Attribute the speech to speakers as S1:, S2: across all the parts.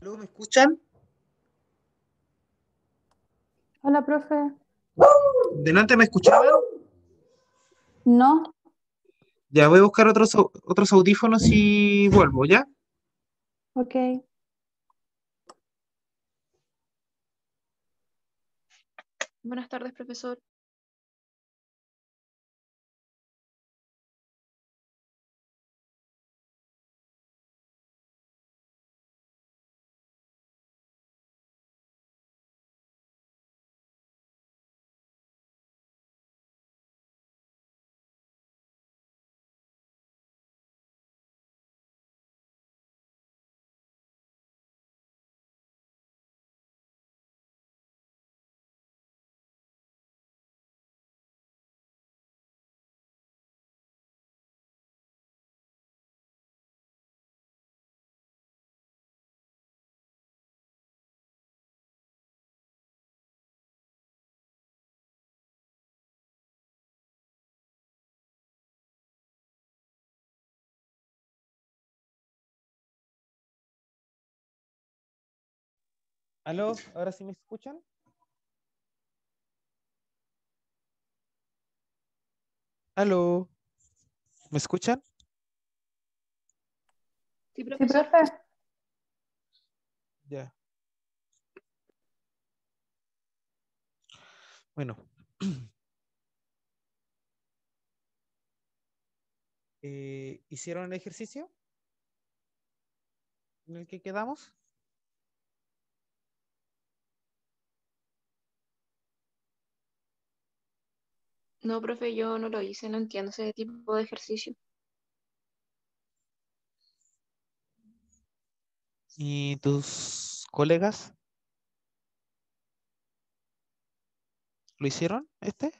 S1: ¿Aló, me escuchan?
S2: Hola, profe.
S1: ¿Delante me escuchaban?
S2: No,
S1: Ya voy a buscar otros audífonos y vuelvo, ¿ya?
S2: ok.
S3: Buenas tardes, profesor.
S1: ¿Aló? ¿Ahora sí me escuchan? ¿Aló? ¿Me escuchan?
S3: Sí,
S2: Sí,
S3: profesor.
S2: profe.
S1: Ya. Bueno. ¿Hicieron el ejercicio en el que quedamos?
S3: No, profe, yo no lo hice, no entiendo ese tipo de ejercicio.
S1: ¿Y tus colegas lo hicieron este?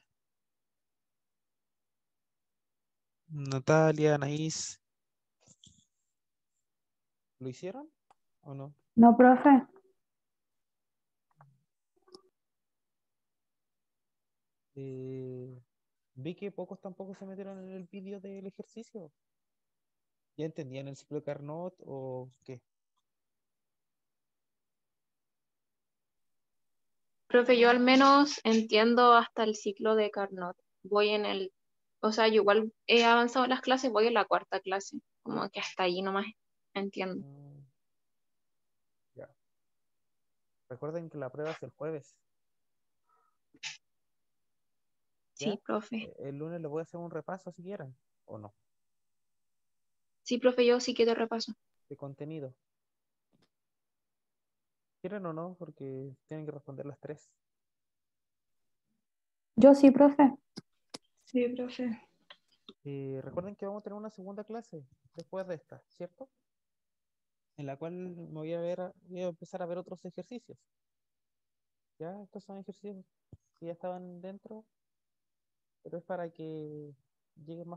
S1: Natalia, Anaís, ¿lo hicieron o no?
S2: No, profe.
S1: Eh, Vi que pocos tampoco se metieron en el vídeo del ejercicio. ¿Ya entendían el ciclo de Carnot o qué?
S3: Profe, yo al menos entiendo hasta el ciclo de Carnot. O sea, yo igual he avanzado en las clases, voy en la cuarta clase, como que hasta ahí nomás entiendo.
S1: Mm, ya. Recuerden que la prueba es el jueves, ¿ya?
S3: Sí, profe.
S1: El lunes les voy a hacer un repaso si quieren, o no,
S3: Sí, profe, yo sí quiero repaso.
S1: de contenido. ¿Quieren o no? Porque tienen que responder las tres.
S2: Yo sí, profe.
S3: Sí, profe.
S1: Recuerden que vamos a tener una segunda clase después de esta, ¿cierto? En la cual voy a empezar a ver otros ejercicios. ¿Ya? Estos son ejercicios que ya estaban dentro, pero es para que lleguen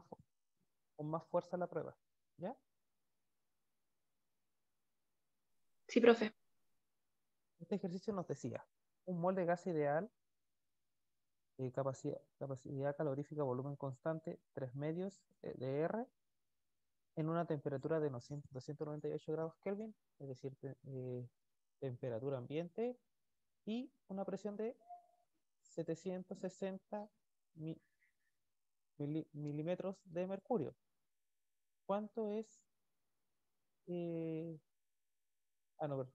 S1: con más fuerza a la prueba. ¿Ya?
S3: Sí, profe.
S1: Este ejercicio nos decía, un mol de gas ideal, capacidad calorífica, volumen constante, 3 medios de R, en una temperatura de 298 grados Kelvin, es decir, temperatura ambiente, y una presión de 760 mi- milímetros de mercurio. ¿Cuánto es? eh, no,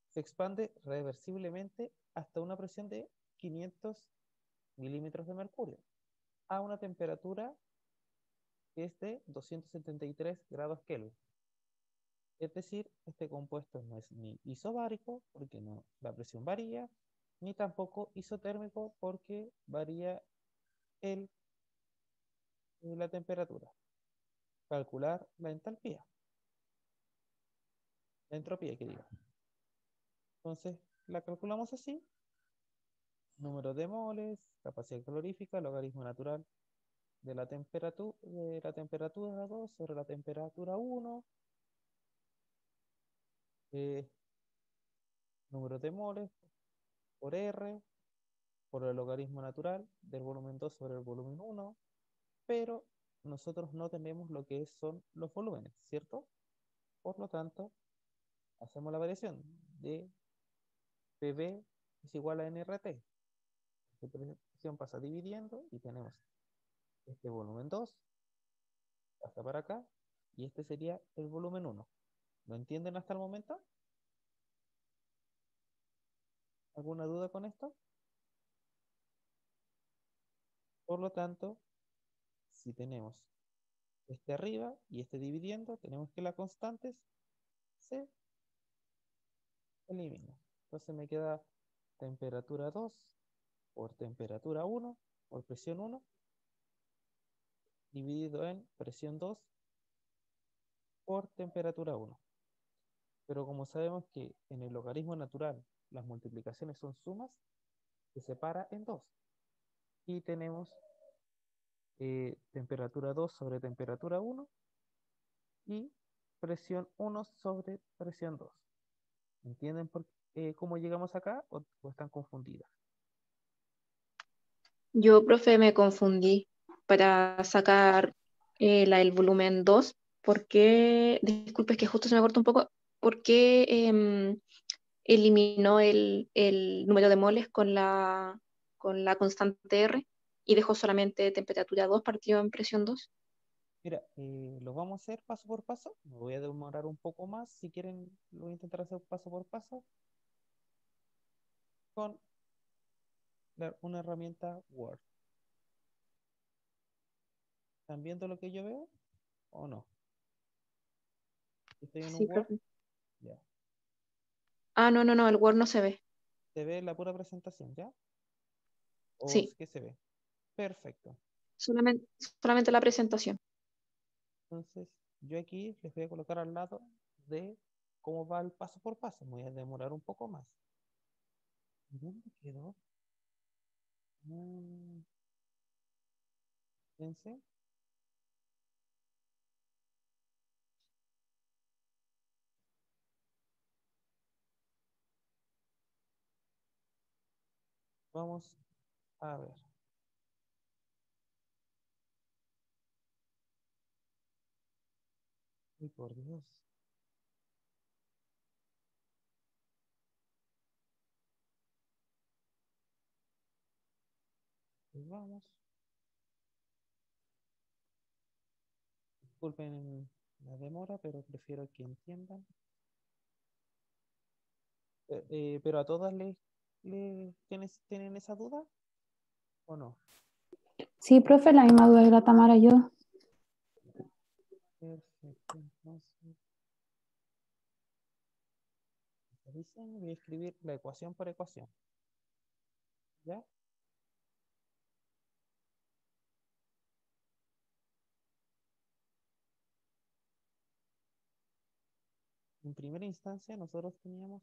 S1: se expande reversiblemente hasta una presión de 500 milímetros de mercurio a una temperatura que es de 273 grados Kelvin. Es decir, este compuesto no es ni isobárico, porque no, la presión varía, ni tampoco isotérmico, porque varía el, la temperatura. Calcular la entropía que diga. Entonces, la calculamos así: número de moles, capacidad calorífica, logaritmo natural de la temperatura 2 sobre la temperatura 1, eh, número de moles por R, por el logaritmo natural del volumen 2 sobre el volumen 1, pero nosotros no tenemos lo que son los volúmenes, ¿cierto? Por lo tanto, hacemos la variación de PV es igual a NRT. La presión pasa dividiendo y tenemos este volumen 2, pasa para acá, y este sería el volumen 1. ¿Lo entienden hasta el momento? ¿Alguna duda con esto? Por lo tanto, si tenemos este arriba y este dividiendo, tenemos que las constantes se eliminan. Entonces me queda temperatura 2 por temperatura 1 por presión 1 dividido en presión 2 por temperatura 1. Pero como sabemos que en el logaritmo natural las multiplicaciones son sumas, se separa en 2. Y tenemos temperatura 2 sobre temperatura 1 y presión 1 sobre presión 2. ¿Entienden cómo llegamos acá o están confundidas?
S3: Yo, profe, me confundí para sacar el volumen 2. ¿Por qué? Disculpe, es que justo se me cortó un poco. ¿Por qué eliminó el número de moles con la constante R y dejó solamente temperatura 2 partido en presión 2?
S1: Mira, lo vamos a hacer paso por paso. Me voy a demorar un poco más. Si quieren, lo voy a intentar hacer paso por paso con una herramienta Word. ¿Están viendo lo que yo veo o no? ¿Estoy en un
S3: Sí,
S1: Word?
S3: profe.
S1: Ya.
S3: Ah, no, no, no, el Word no se ve.
S1: ¿Se ve la pura presentación, ya? ¿O es
S3: Sí,
S1: que se ve? Perfecto.
S3: solamente, solamente la presentación.
S1: Entonces, yo aquí les voy a colocar al lado de cómo va el paso por paso. Me voy a demorar un poco más. ¿Dónde quedó? Mm, Fíjense. Vamos a ver. Uy, por Dios. Pues vamos. Disculpen la demora, pero prefiero que entiendan. Pero a todas tienen esa duda o no.
S2: Sí, profe, la misma duda de la Tamara yo.
S1: Perfecto. Entonces, dicen, voy a escribir la ecuación por ecuación. ¿Ya? En primera instancia, nosotros teníamos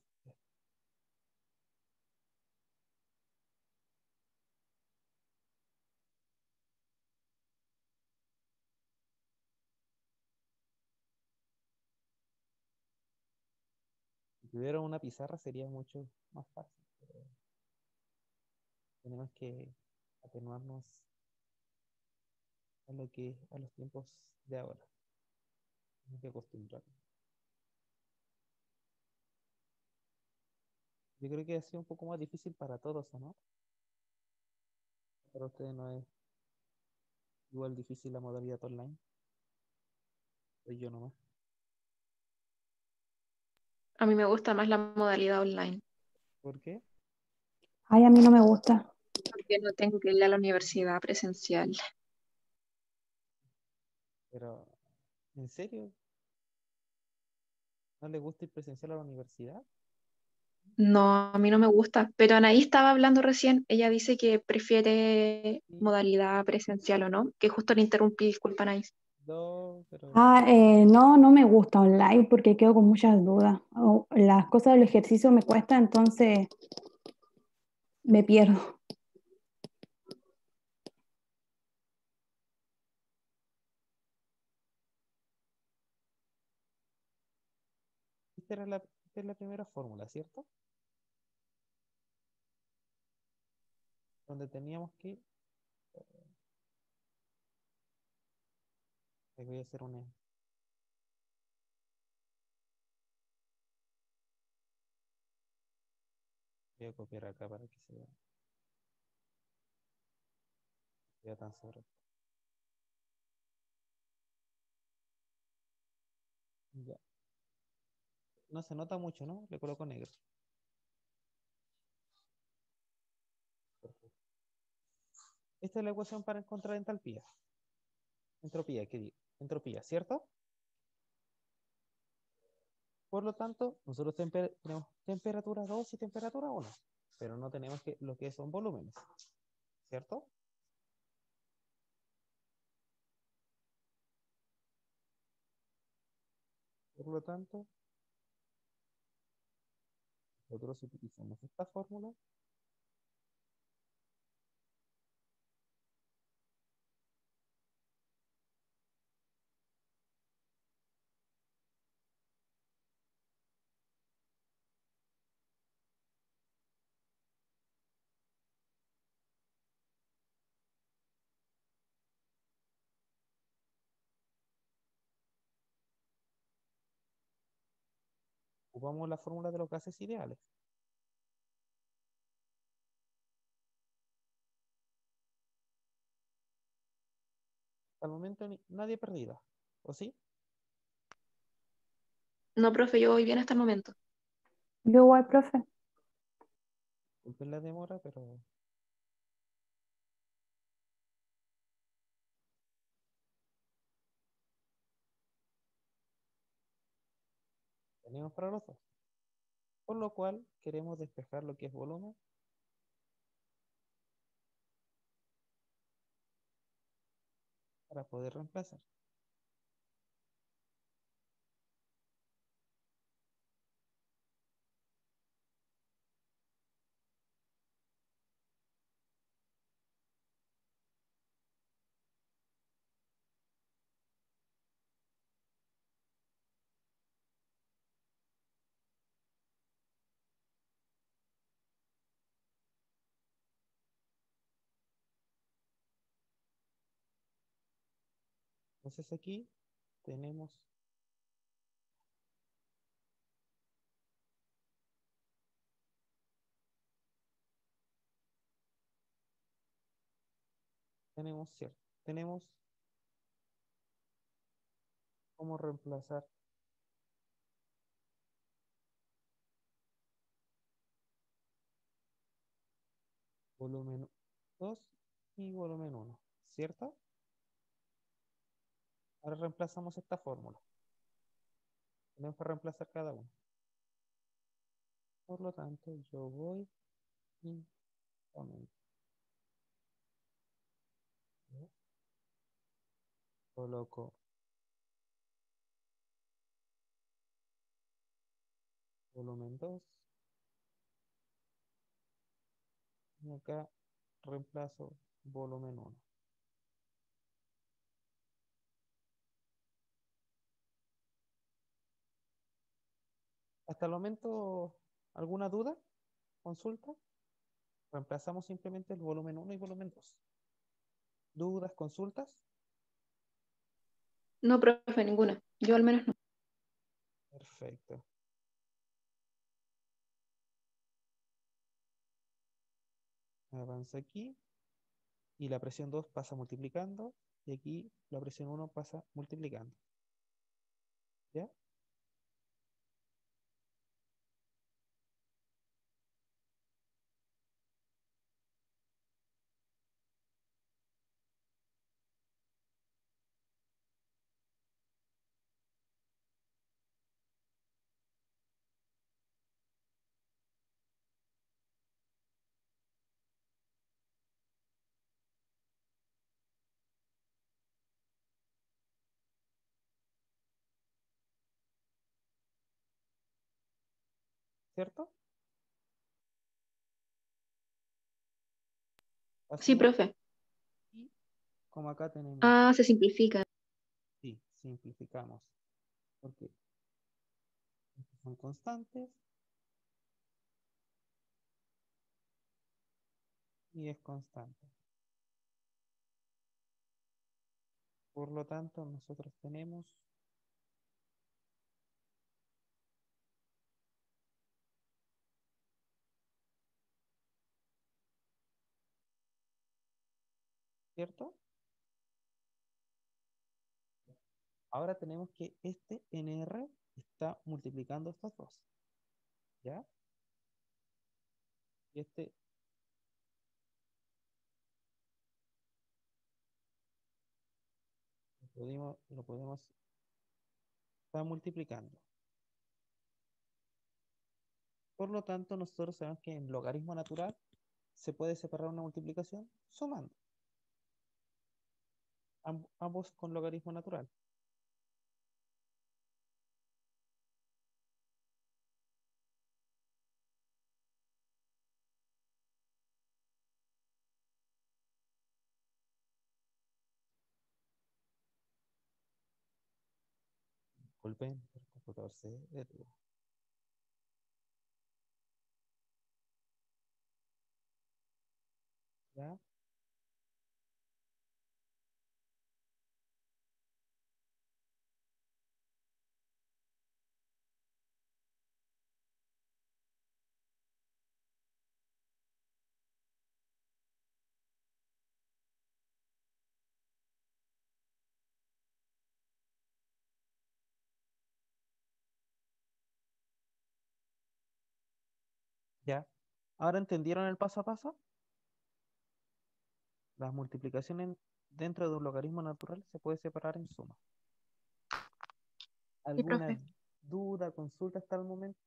S1: si tuviera una pizarra sería mucho más fácil, pero tenemos que atenuarnos a los tiempos de ahora. Tenemos que acostumbrarnos. Yo creo que ha sido un poco más difícil para todos, ¿o no? Para ustedes no es igual difícil la modalidad online. Soy yo nomás.
S3: A mí me gusta más la modalidad online,
S1: ¿Por qué?
S2: Ay, a mí no me gusta.
S3: porque no tengo que ir a la universidad presencial.
S1: Pero, ¿en serio? ¿No les gusta ir presencial a la universidad?
S3: No, a mí no me gusta, pero Anaí estaba hablando recién, ella dice que prefiere
S1: Sí,
S3: modalidad presencial o no, que justo le interrumpí, disculpa Anaís.
S1: no, pero
S2: Ah, no, no me gusta online porque quedo con muchas dudas. Las cosas del ejercicio me cuestan, entonces me pierdo.
S1: esta es la primera fórmula, ¿cierto? Donde teníamos que, les voy a hacer una, Voy a copiar acá para que se vea tan sobre. Ya. No se nota mucho, ¿no? Le coloco negro. Perfecto. Esta es la ecuación para encontrar entalpía. Entropía, ¿qué digo? Entropía, ¿cierto? Por lo tanto, nosotros tenemos temperatura 2 y temperatura 1, pero no tenemos lo que son volúmenes, ¿cierto? Por lo tanto, nosotros utilizamos esta fórmula. Ocupamos la fórmula de los gases ideales. Al momento nadie perdida, ¿o sí?
S3: No, profe, yo voy bien hasta el momento.
S2: Yo igual, profe.
S1: Disculpen la demora, pero tenemos para los dos. Por lo cual, queremos despejar lo que es volumen para poder reemplazar. Entonces aquí tenemos cierto, tenemos cómo reemplazar volumen 2 y volumen 1, ¿cierto? Ahora reemplazamos esta fórmula. Tenemos que reemplazar cada uno. Por lo tanto, yo voy y aumento. Coloco volumen 2 y acá reemplazo volumen 1. Hasta el momento, ¿alguna duda? ¿Consulta? Reemplazamos simplemente el volumen 1 y volumen 2. ¿Dudas? ¿Consultas?
S3: No, profe, ninguna. Yo al menos no.
S1: Perfecto. Avanza aquí y la presión 2 pasa multiplicando y aquí la presión 1 pasa multiplicando. ¿Ya? ¿Cierto?
S3: Sí,
S1: Pasemos
S3: profe.
S1: y como acá tenemos,
S3: Ah, se simplifica.
S1: sí, simplificamos. Porque son constantes y es constante. Por lo tanto, nosotros tenemos ¿cierto? Ahora tenemos que este NR está multiplicando estos dos, ¿ya? Y este lo podemos estar multiplicando. Por lo tanto, nosotros sabemos que en logaritmo natural se puede separar una multiplicación sumando ambos con logaritmo natural. Disculpen, el computador se detuvo. ¿Ya? ¿Ya? ¿Ahora entendieron el paso a paso? Las multiplicaciones dentro de un logaritmo natural se puede separar en suma.
S3: Sí,
S1: ¿Alguna
S3: profe.
S1: duda, consulta hasta el momento?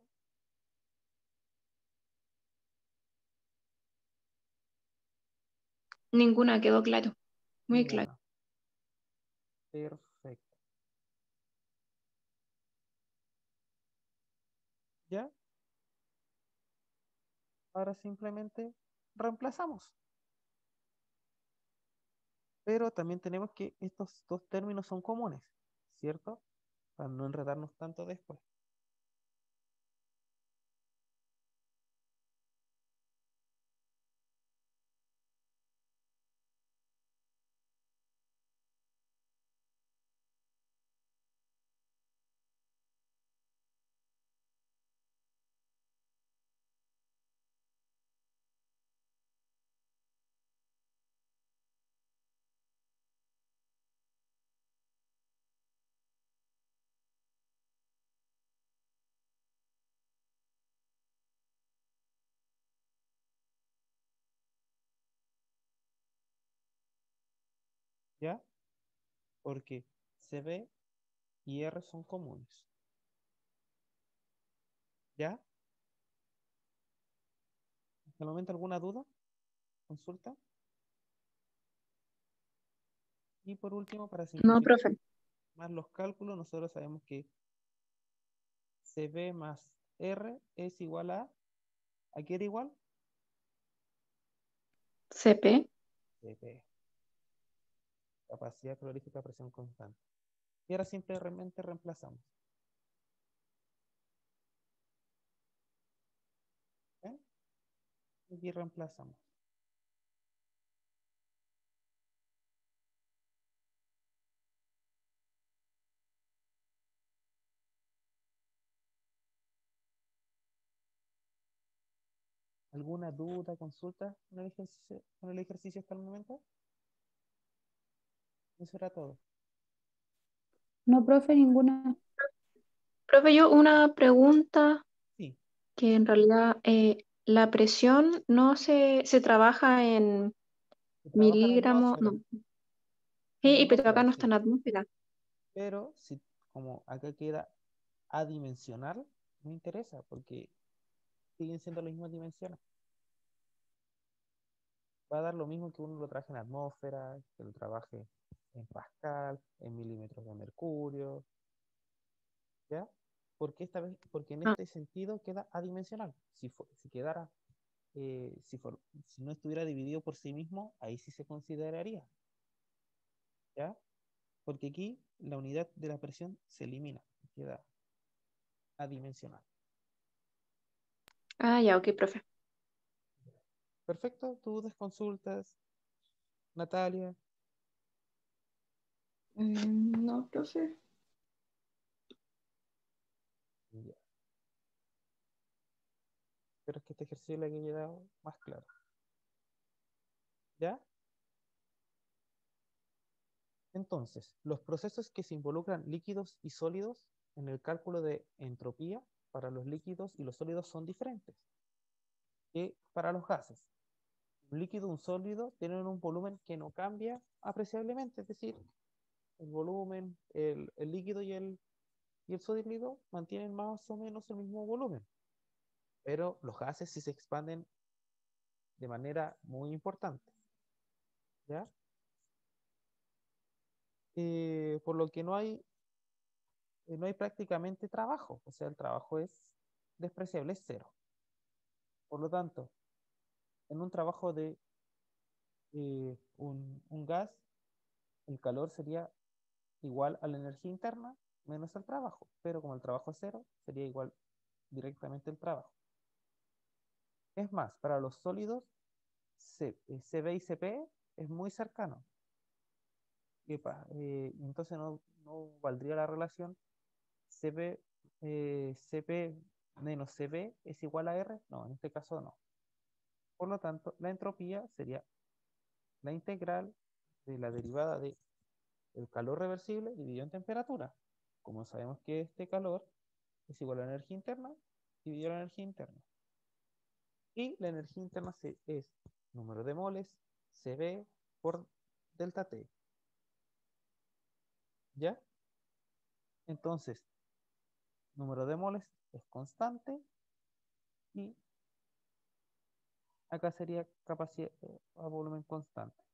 S3: Ninguna quedó claro. Muy claro.
S1: Ninguna. Perfecto. ¿Ya? Ahora simplemente reemplazamos. Pero también tenemos que estos dos términos son comunes, ¿cierto? Para no enredarnos tanto después. ¿Ya? Porque CB y R son comunes. ¿Ya? ¿Hasta el momento alguna duda? ¿Consulta? Y por último, para
S3: No,
S1: simplificar
S3: profe.
S1: más los cálculos, nosotros sabemos que CB más R es igual ¿a qué era igual?
S3: CP.
S1: CP, capacidad calorífica a presión constante. Y ahora simplemente reemplazamos. ¿Ven? Y reemplazamos. ¿Alguna duda, consulta con el ejercicio hasta el momento? Eso era todo.
S2: No, profe, ninguna.
S3: Profe, yo una pregunta
S1: Sí,
S3: que en realidad la presión no se trabaja en
S1: se trabaja en
S3: miligramos,
S1: atmósfera.
S3: no.
S1: En
S3: Sí, pero acá
S1: atmósfera,
S3: no está
S1: sí.
S3: en atmósfera.
S1: Pero si como acá queda adimensional, no interesa porque siguen siendo las mismas dimensiones. Va a dar lo mismo que uno lo traje en atmósfera, que lo trabaje en Pascal, en milímetros de mercurio, ¿ya? Porque en
S3: Ah,
S1: este sentido queda adimensional. Si quedara, si no estuviera dividido por sí mismo, ahí sí se consideraría, ¿ya? Porque aquí la unidad de la presión se elimina, queda adimensional.
S3: ya, ok, profe.
S1: Perfecto, dudas, consultas, Natalia.
S3: No, profe.
S1: Ya. Espero que este ejercicio le haya quedado más claro. ¿Ya? Entonces, los procesos que se involucran líquidos y sólidos en el cálculo de entropía para los líquidos y los sólidos son diferentes que para los gases. Un líquido y un sólido tienen un volumen que no cambia apreciablemente, es decir, el volumen, el líquido y el sólido mantienen más o menos el mismo volumen, pero los gases sí se expanden de manera muy importante, ¿ya? Por lo que no hay prácticamente trabajo, o sea, el trabajo es despreciable, es cero. Por lo tanto, en un trabajo de un gas, el calor sería igual a la energía interna menos el trabajo, pero como el trabajo es cero, sería igual directamente el trabajo. Es más, para los sólidos, CB y CP es muy cercano. Entonces no valdría la relación CP, CP menos CB es igual a R. No, en este caso no. Por lo tanto, la entropía sería la integral de la derivada de el calor reversible dividido en temperatura. Como sabemos que este calor es igual a la energía interna dividido la energía interna. Y la energía interna es número de moles CB por delta T. ¿Ya? Entonces, número de moles es constante y acá sería capacidad a volumen constante.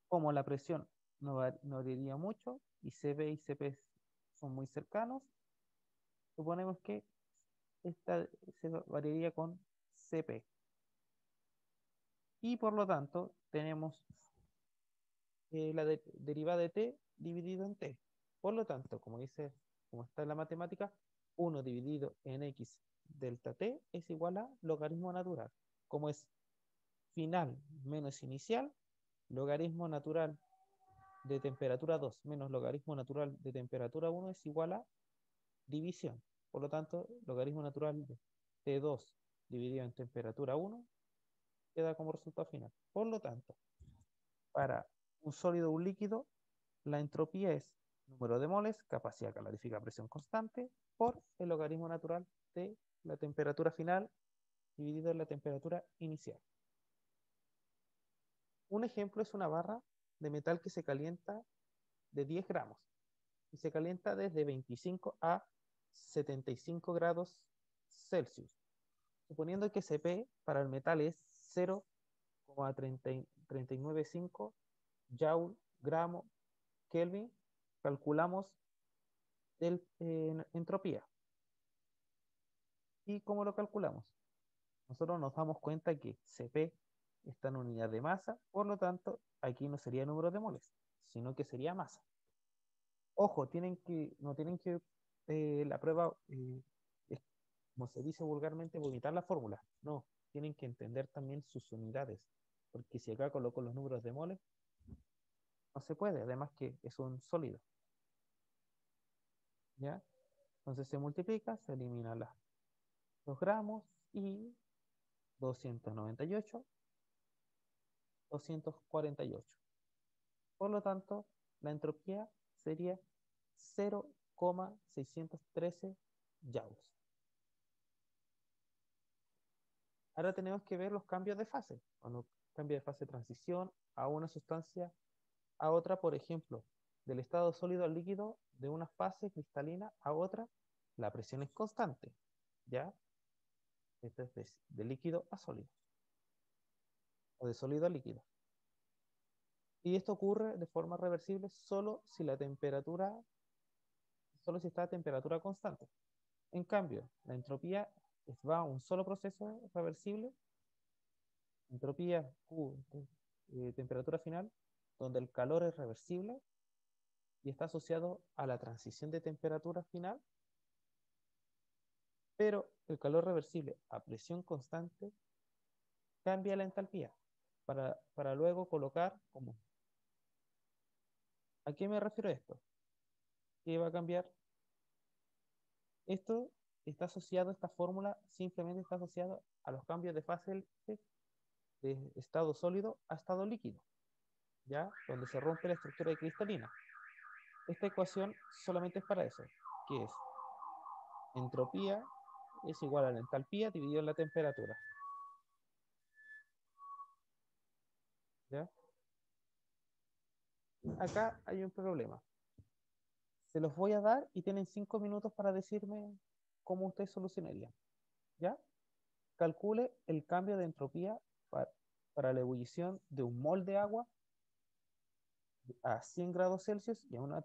S1: Como la presión no variaría mucho y CB y CP son muy cercanos, suponemos que esta se variaría con CP. Y por lo tanto, tenemos la derivada de T dividido en T. Por lo tanto, como está en la matemática, 1 dividido en X delta T es igual a logaritmo natural. Como es final menos inicial, logaritmo natural de temperatura 2 menos logaritmo natural de temperatura 1 es igual a división. Por lo tanto, logaritmo natural de T2 dividido en temperatura 1 queda como resultado final. Por lo tanto, para un sólido o un líquido, la entropía es número de moles, capacidad calorífica, presión constante, por el logaritmo natural de la temperatura final dividido en la temperatura inicial. Un ejemplo es una barra de metal que se calienta de 10 gramos y se calienta desde 25 a 75 grados Celsius, suponiendo que Cp para el metal es 0,395 Joule, gramo, Kelvin, calculamos entropía. ¿Y cómo lo calculamos? Nosotros nos damos cuenta que Cp está en unidad de masa, por lo tanto, aquí no sería número de moles, sino que sería masa. Ojo, no tienen que la prueba, es, como se dice vulgarmente, vomitar la fórmula. No, tienen que entender también sus unidades, porque si acá coloco los números de moles, no se puede, además que es un sólido. ¿Ya? Entonces se multiplica, se eliminan los gramos y 298, 248. Por lo tanto, la entropía sería 0,613 joules. Ahora tenemos que ver los cambios de fase. Cuando cambia de fase de transición a una sustancia a otra, por ejemplo, del estado sólido al líquido, de una fase cristalina a otra, la presión es constante. ¿Ya? Esto es de líquido a sólido. O de sólido a líquido. Y esto ocurre de forma reversible solo si está a temperatura constante. En cambio, la entropía va a un solo proceso reversible, entropía Q, temperatura final, donde el calor es reversible y está asociado a la transición de temperatura final, pero el calor reversible a presión constante cambia la entalpía para luego colocar como. ¿A qué me refiero esto? ¿Qué va a cambiar? Esto está asociado, esta fórmula simplemente está asociada a los cambios de fase de estado sólido a estado líquido. ¿ya? Donde se rompe la estructura de cristalina. Esta ecuación solamente es para eso, que es entropía es igual a la entalpía dividido en la temperatura, ¿ya? Acá hay un problema. Se los voy a dar y tienen 5 minutos para decirme cómo ustedes solucionarían, ¿ya? Calcule el cambio de entropía para la ebullición de un mol de agua a 100 grados Celsius y a una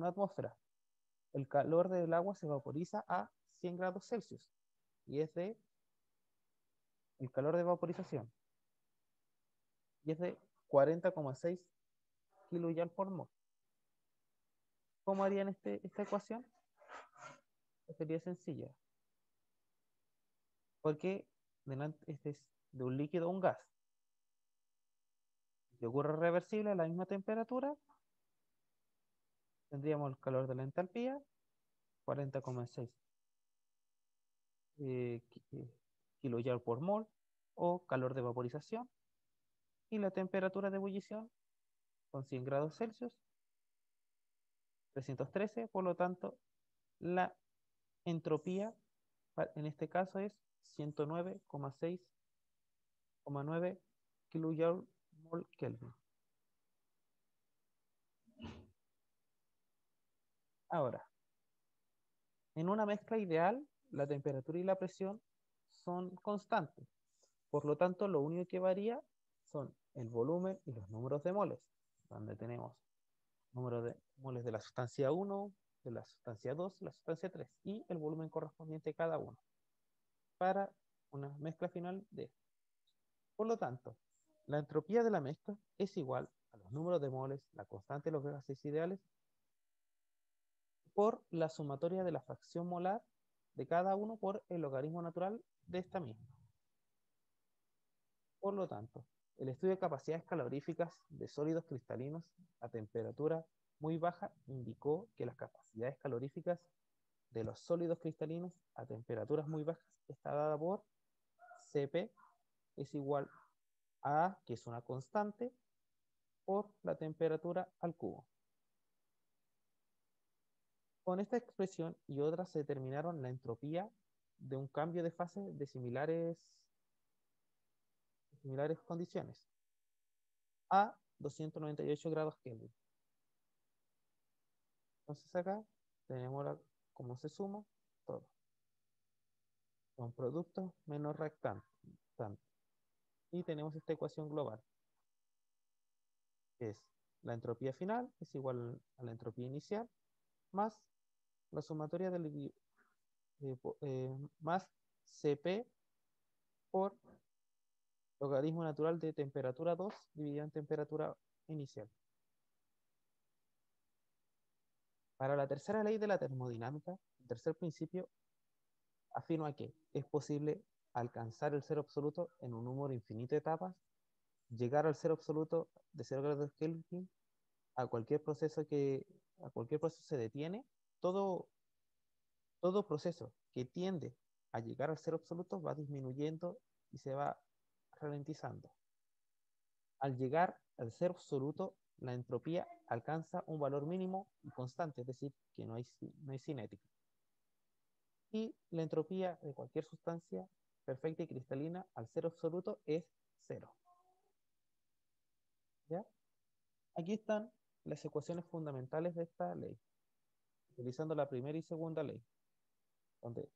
S1: atmósfera. El calor del agua se vaporiza a 100 grados Celsius y es de el calor de vaporización y es de 40,6 kilojoule por mol. ¿Cómo harían esta ecuación? Sería sencilla, porque este es de un líquido a un gas. Si ocurre reversible a la misma temperatura, tendríamos el calor de la entalpía, 40,6 kilojoule por mol, o calor de vaporización, y la temperatura de ebullición con 100 grados Celsius, 313, por lo tanto, la entropía en este caso es 109,6,9 kilojoule mol Kelvin. Ahora, en una mezcla ideal, la temperatura y la presión son constantes. Por lo tanto, lo único que varía son el volumen y los números de moles, donde tenemos número de moles de la sustancia 1, de la sustancia 2, de la sustancia 3 y el volumen correspondiente a cada uno para una mezcla final de esto. Por lo tanto, la entropía de la mezcla es igual a los números de moles, la constante de los gases ideales, por la sumatoria de la fracción molar de cada uno por el logaritmo natural de esta misma. Por lo tanto, el estudio de capacidades caloríficas de sólidos cristalinos a temperatura muy baja indicó que las capacidades caloríficas de los sólidos cristalinos a temperaturas muy bajas está dada por Cp es igual a A, que es una constante, por la temperatura al cubo. Con esta expresión y otras se determinaron la entropía de un cambio de fase de similares condiciones a 298 grados Kelvin. Entonces acá tenemos cómo se suma todo. Son productos menos reactantes. Y tenemos esta ecuación global, que es la entropía final es igual a la entropía inicial más la sumatoria del más Cp por logaritmo natural de temperatura 2 dividido en temperatura inicial. Para la tercera ley de la termodinámica, el tercer principio afirma que es posible alcanzar el cero absoluto en un número infinito de etapas, llegar al cero absoluto de 0 grados Kelvin a cualquier proceso se detiene. Todo proceso que tiende a llegar al cero absoluto va disminuyendo y se va ralentizando. Al llegar al cero absoluto, la entropía alcanza un valor mínimo y constante, es decir, que no hay cinética. Y la entropía de cualquier sustancia perfecta y cristalina al cero absoluto es cero. ¿Ya? Aquí están las ecuaciones fundamentales de esta ley, utilizando la primera y segunda ley, donde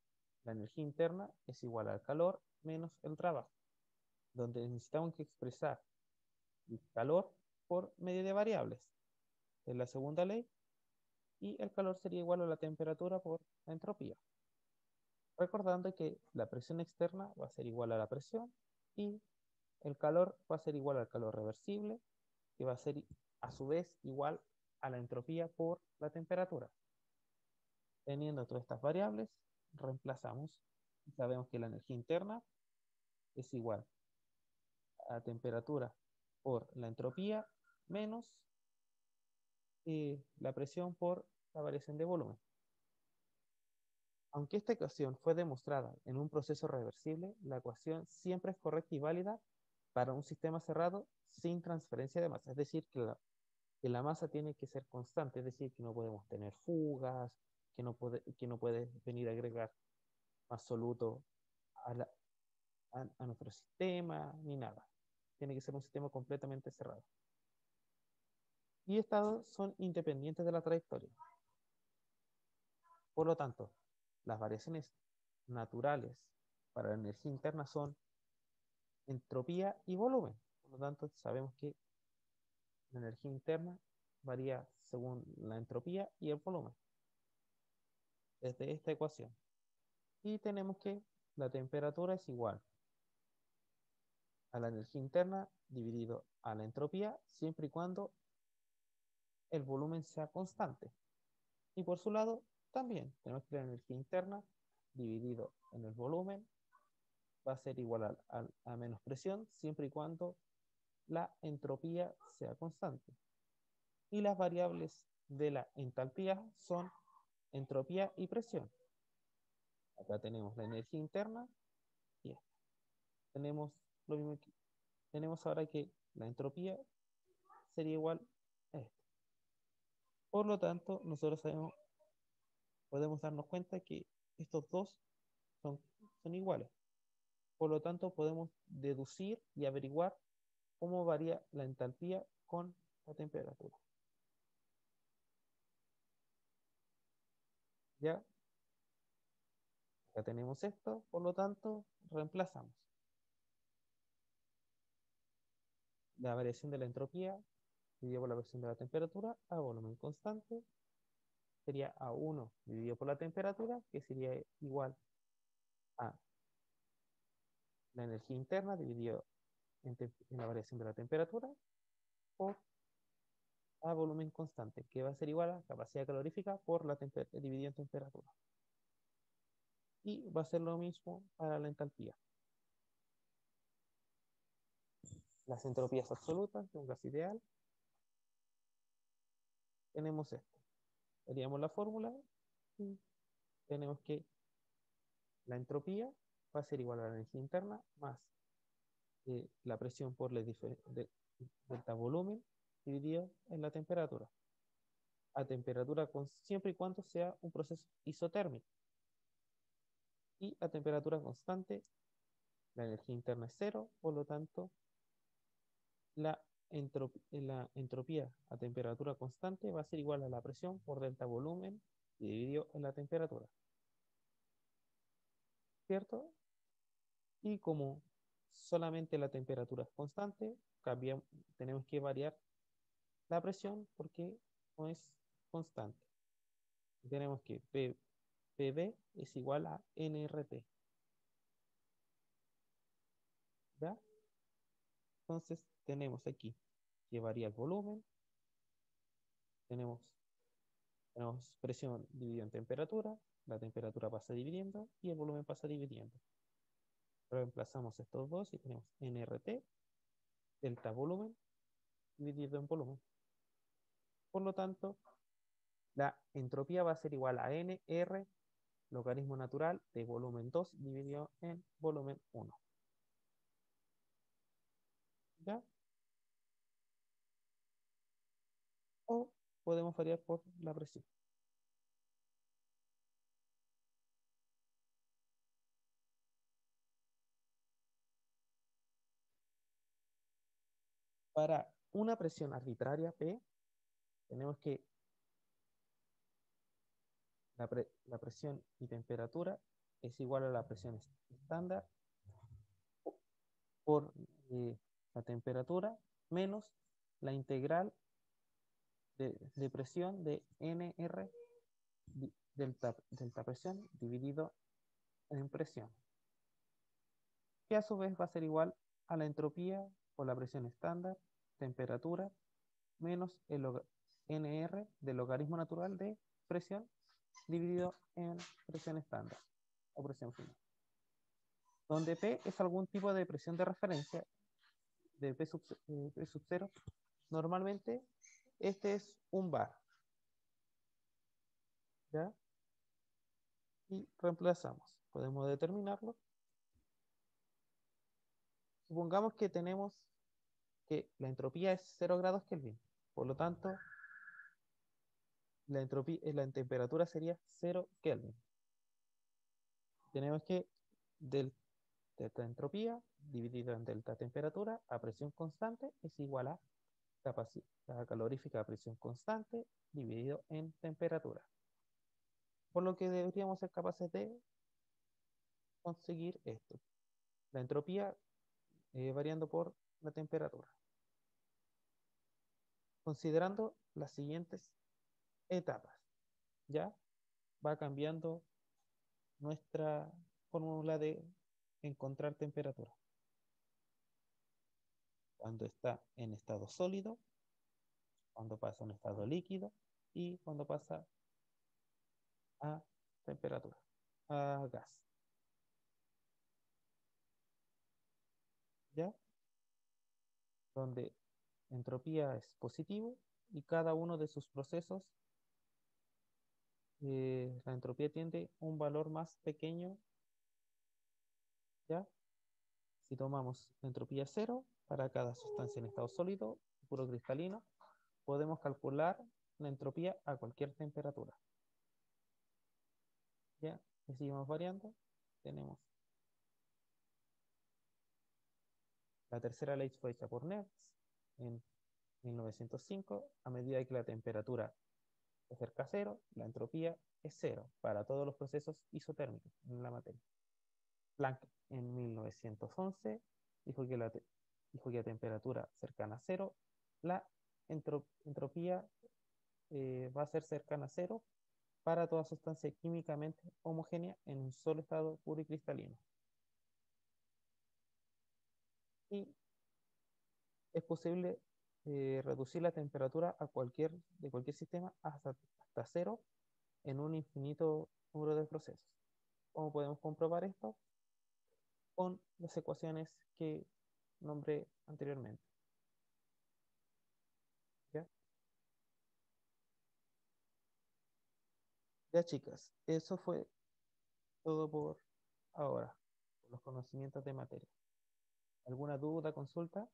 S1: la energía interna es igual al calor menos el trabajo, donde necesitamos que expresar el calor por medio de variables. En la segunda ley, y el calor sería igual a la temperatura por la entropía. Recordando que la presión externa va a ser igual a la presión y el calor va a ser igual al calor reversible, que va a ser a su vez igual a la entropía por la temperatura. Teniendo todas estas variables, reemplazamos y sabemos que la energía interna es igual a la temperatura por la entropía menos la presión por la variación de volumen. Aunque esta ecuación fue demostrada en un proceso reversible, la ecuación siempre es correcta y válida para un sistema cerrado sin transferencia de masa. Es decir, que la masa tiene que ser constante, es decir, que no podemos tener fugas, que no puede venir a agregar más soluto a, a nuestro sistema, ni nada. Tiene que ser un sistema completamente cerrado. Y estados son independientes de la trayectoria. Por lo tanto, las variaciones naturales para la energía interna son entropía y volumen. Por lo tanto, sabemos que la energía interna varía según la entropía y el volumen. Desde esta ecuación. Y tenemos que la temperatura es igual a la energía interna dividido a la entropía, siempre y cuando el volumen sea constante. Y por su lado, también tenemos que la energía interna dividido en el volumen va a ser igual a menos presión, siempre y cuando la entropía sea constante. Y las variables de la entalpía son entropía y presión. Acá tenemos la energía interna y esta. Tenemos lo mismo que tenemos ahora que la entropía sería igual a esto. Por lo tanto, nosotros podemos darnos cuenta que estos dos son iguales. Por lo tanto, podemos deducir y averiguar cómo varía la entalpía con la temperatura. ¿Ya? Acá tenemos esto, por lo tanto, reemplazamos la variación de la entropía dividido por la variación de la temperatura a volumen constante. Sería A1 dividido por la temperatura, que sería igual a la energía interna dividido en la variación de la temperatura por a volumen constante, que va a ser igual a capacidad calorífica por la dividido en temperatura. Y va a ser lo mismo para la entalpía. Las entropías absolutas de un gas ideal. Tenemos esto. Haríamos la fórmula y tenemos que la entropía va a ser igual a la energía interna más la presión por delta volumen dividido en la temperatura. A temperatura siempre y cuando sea un proceso isotérmico. Y a temperatura constante, la energía interna es cero, por lo tanto, la entropía a temperatura constante va a ser igual a la presión por delta volumen dividido en la temperatura. ¿Cierto? Y como solamente la temperatura es constante, tenemos que variar la presión porque no es constante. Tenemos que PV es igual a nRT. ¿Ya? Entonces tenemos aquí que varía el volumen, tenemos presión dividida en temperatura, la temperatura pasa dividiendo y el volumen pasa dividiendo. Reemplazamos estos dos y tenemos nRT, delta volumen, dividido en volumen. Por lo tanto, la entropía va a ser igual a NR, logaritmo natural de volumen 2 dividido en volumen 1. ¿Ya? O podemos variar por la presión. Para una presión arbitraria P, tenemos que la presión y temperatura es igual a la presión estándar por la temperatura menos la integral de presión de NR delta presión dividido en presión, que a su vez va a ser igual a la entropía por la presión estándar, temperatura, menos el NR del logaritmo natural de presión dividido en presión estándar o presión final. Donde P es algún tipo de presión de referencia de P sub 0, normalmente este es un bar. ¿Ya? Y reemplazamos. Podemos determinarlo. Supongamos que tenemos que la entropía es 0 grados Kelvin. Por lo tanto, la temperatura sería 0 Kelvin. Tenemos que delta entropía dividido en delta temperatura a presión constante es igual a capacidad calorífica a presión constante dividido en temperatura. Por lo que deberíamos ser capaces de conseguir esto. La entropía variando por la temperatura. Considerando las siguientes etapas, ya va cambiando nuestra fórmula de encontrar temperatura. Cuando está en estado sólido, cuando pasa a un estado líquido y cuando pasa a temperatura, a gas. ¿Ya? Donde entropía es positivo y cada uno de sus procesos, la entropía tiene un valor más pequeño. ¿Ya? Si tomamos entropía cero para cada sustancia en estado sólido, puro cristalino, podemos calcular la entropía a cualquier temperatura. ¿Ya? Y seguimos variando. Tenemos la tercera ley fue hecha por Nernst en 1905. A medida que la temperatura se acerca a cero, la entropía es cero para todos los procesos isotérmicos en la materia. Planck en 1911 dijo que, a temperatura cercana a cero, la entropía va a ser cercana a cero para toda sustancia químicamente homogénea en un solo estado puro y cristalino. Y es posible reducir la temperatura de cualquier sistema hasta cero en un infinito número de procesos. ¿Cómo podemos comprobar esto? Con las ecuaciones que nombré anteriormente. ¿Ya? Ya, chicas, eso fue todo por ahora, por los conocimientos de materia. ¿Alguna duda, consulta?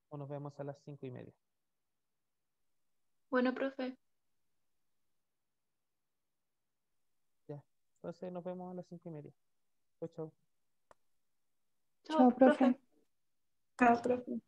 S1: O nos vemos a las 5:30.
S3: Bueno, profe.
S1: Ya, entonces nos vemos a las 5:30. Chau, chau.
S2: Chao, profe.
S3: Chao, profe.